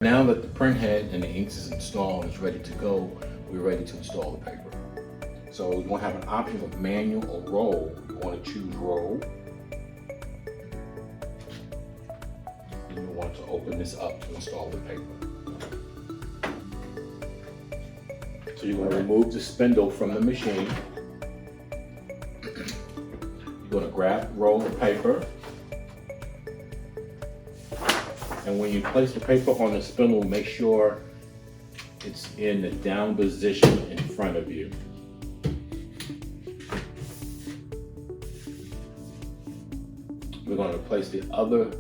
Now that the print head and the inks is installed and it's ready to go, we're ready to install the paper. So you want to have an option of manual or roll. You want to choose roll. And you want to open this up to install the paper. So you're going to remove the spindle from the machine. You're going to grab roll of paper. And when you place the paper on the spindle, make sure it's in the down position in front of you. We're going to place the other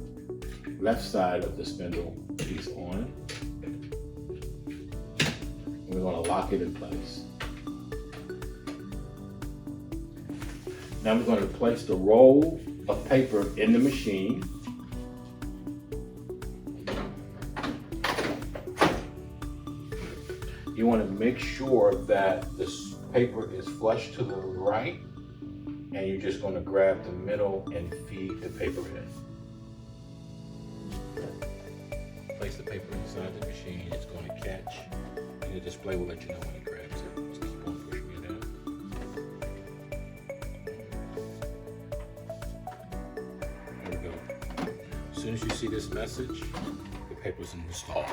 left side of the spindle piece on. We're going to lock it in place. Now we're going to place the roll of paper in the machine. You want to make sure that this paper is flush to the right, and you're just going to grab the middle and feed the paper in. Place the paper inside the machine. It's going to catch, and the display will let you know when it grabs it. Just keep on pushing it down. There we go. As soon as you see this message, the paper's installed.